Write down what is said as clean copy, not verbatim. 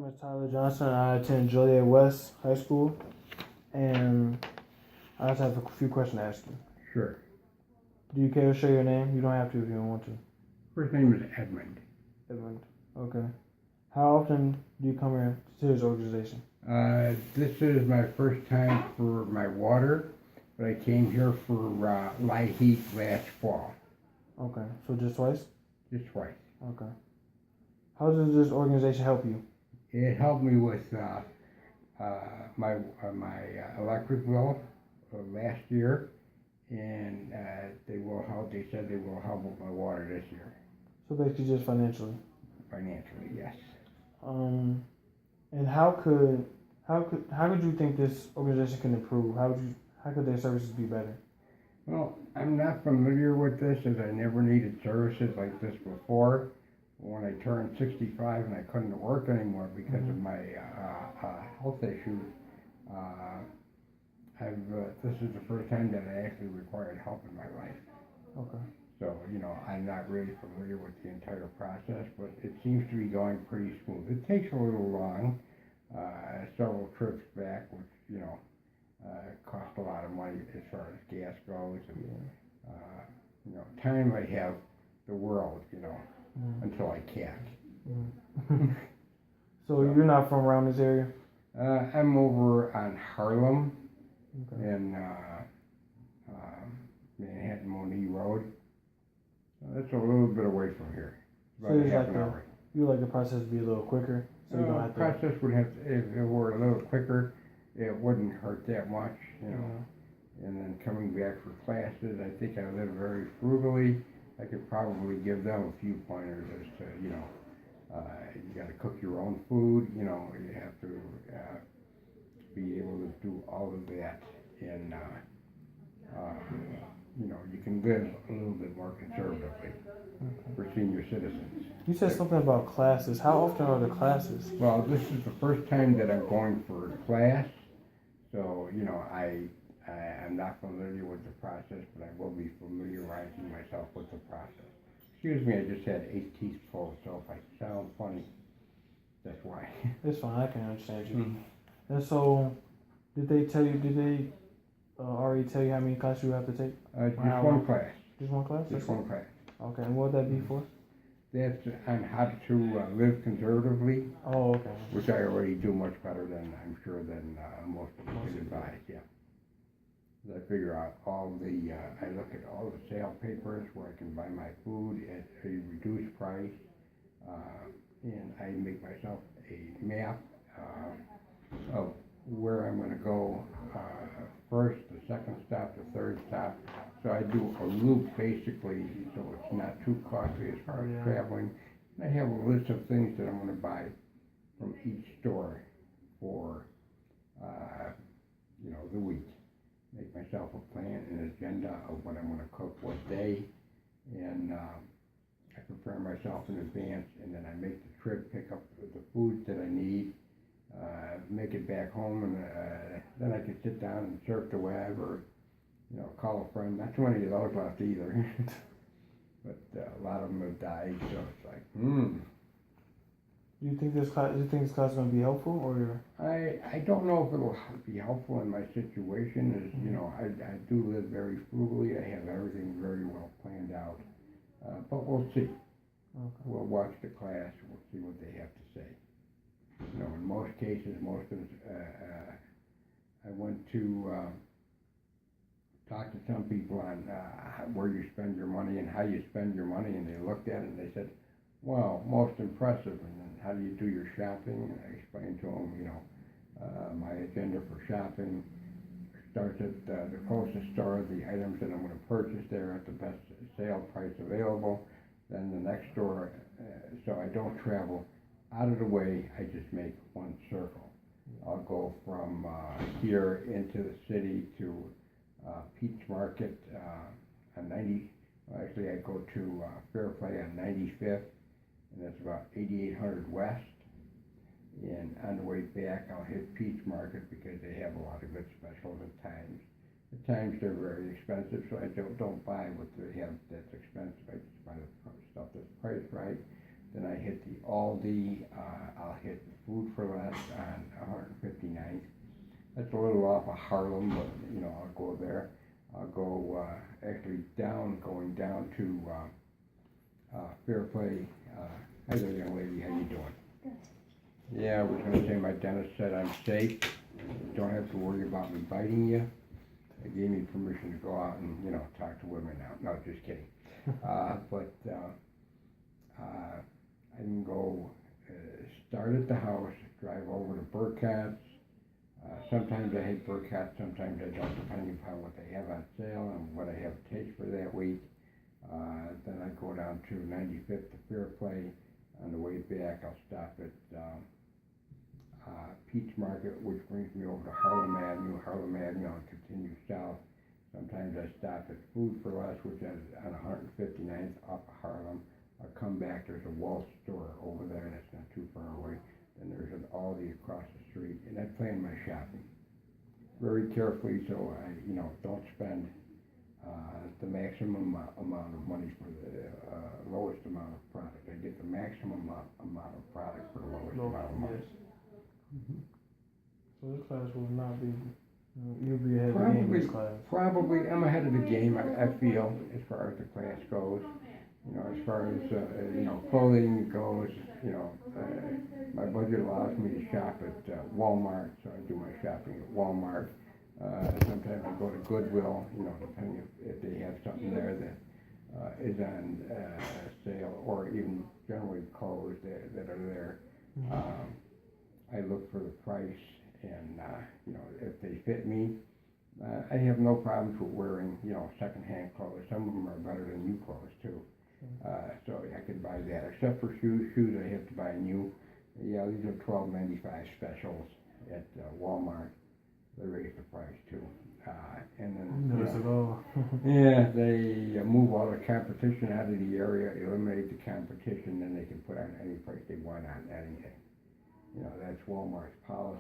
name is Tyler Johnson. I attend Joliet West High School, and I just have a few questions to ask you. Sure. Do you care to share your name? You don't have to if you don't want to. First name is Edmund. Edmund. Okay. How often do you come here to this organization? This is my first time for my water, but I came here for light heat last fall. Okay. So just twice? Just twice. Okay. How does this organization help you? It helped me with my electric bill last year, and they said they will help with my water this year. So basically just financially. Financially, yes. And how could you think this organization can improve? How could their services be better? Well, I'm not familiar with this as I never needed services like this before. When I turned 65 and I couldn't work anymore because of my health issues, this is the first time that I actually required help in my life. Okay. So, I'm not really familiar with the entire process, but it seems to be going pretty smooth. It takes a little long, several trips back, which, cost a lot of money as far as gas goes. And, time I have the world, until I can't. So you're not from around this area? I'm over on Harlem and Manhattan-Monee Road. That's a little bit away from here. About So half an hour. You like the process to be a little quicker, so you don't have to. The process would have to, if it were a little quicker, it wouldn't hurt that much, And then coming back for classes, I think I live very frugally. I could probably give them a few pointers as to, you got to cook your own food, you have to be able to do all of that, and you can live a little bit more conservatively for senior citizens. You said something about classes. How often are the classes? Well, this is the first time that I'm going for a class, so I'm not familiar with the process, but I will be familiarizing myself with the process. Excuse me, I just had 8 teeth pulled, so if I sound funny, that's why. It's fine, I can understand you. And so, did they already tell you how many classes you have to take? Just one class. Just one class? Just one class. Okay, and what would that be for? That's on how to live conservatively. Oh, okay. Which I already do much better than, I'm sure, than most people can advise, yeah. I figure out I look at all the sale papers where I can buy my food at a reduced price, and I make myself a map of where I'm going to go first, the second stop, the third stop. So I do a loop basically, so it's not too costly as far as traveling. And I have a list of things that I'm going to buy from each store for the week. Make myself a plan, an agenda of what I'm going to cook what day, and I prepare myself in advance, and then I make the trip, pick up the foods that I need, make it back home, and then I can sit down and surf the web or call a friend. Not too many of those left either, but a lot of them have died, so it's like, Do you think this class is going to be helpful, or? I don't know if it'll be helpful in my situation. I do live very frugally. I have everything very well planned out, but we'll see. Okay. We'll watch the class. We'll see what they have to say. In most cases, I went to talk to some people on where you spend your money and how you spend your money, and they looked at it and they said, "Wow, most impressive." And then, how do you do your shopping? And I explained to them, my agenda for shopping starts at the closest store, the items that I'm going to purchase there at the best sale price available. Then the next store, so I don't travel out of the way. I just make one circle. I'll go from here into the city to Peach Market on 90. Actually, I go to Fairplay on 95th. And that's about 8800 West. And on the way back, I'll hit Peach Market because they have a lot of good specials at times. At times they're very expensive, so I don't buy what they have that's expensive. I just buy the stuff that's priced right. Then I hit the Aldi, I'll hit Food for Less on 159th. That's a little off of Harlem, but you know, I'll go there. I'll go actually going down to Fairplay. Hi there, young lady, how you doing? Good. Yeah, I was gonna say my dentist said I'm safe. Don't have to worry about me biting you. They gave me permission to go out and, you know, talk to women now. No, just kidding. But I can go start at the house, drive over to Burkhart's. Sometimes I hit Burkhart's, sometimes I don't, depending upon what they have on sale and what I have taste for that week. Then I go down to 95th to Fairplay. On the way back, I'll stop at Peach Market, which brings me over to Harlem Avenue, and continue south. Sometimes I stop at Food for Less, which is on 159th off of Harlem. I'll come back, there's a Walsh store over there, that's not too far away. Then there's an Aldi across the street, and I plan my shopping very carefully so I, you know, don't spend the maximum amount of money for the lowest amount of product. I get the maximum amount of product for the lowest amount of money. Yes. So this class will not be, you'll be ahead of the game in this class. Probably, I'm ahead of the game, I feel, as far as the class goes. You know, as far as, you know, clothing goes, you know, my budget allows me to shop at Walmart, so I do my shopping at Walmart. Sometimes I go to Goodwill, you know, depending if they have something there that is on sale, or even generally clothes that are there. I look for the price, and you know, if they fit me, I have no problems with wearing, you know, secondhand clothes. Some of them are better than new clothes too. So I could buy that. Except for shoes, I have to buy new. Yeah, these are $12.95 specials at Walmart. They raise the price too. And then Notice it all. yeah, they move all the competition out of the area, eliminate the competition, then they can put on any price they want on anything. You know, that's Walmart's policy.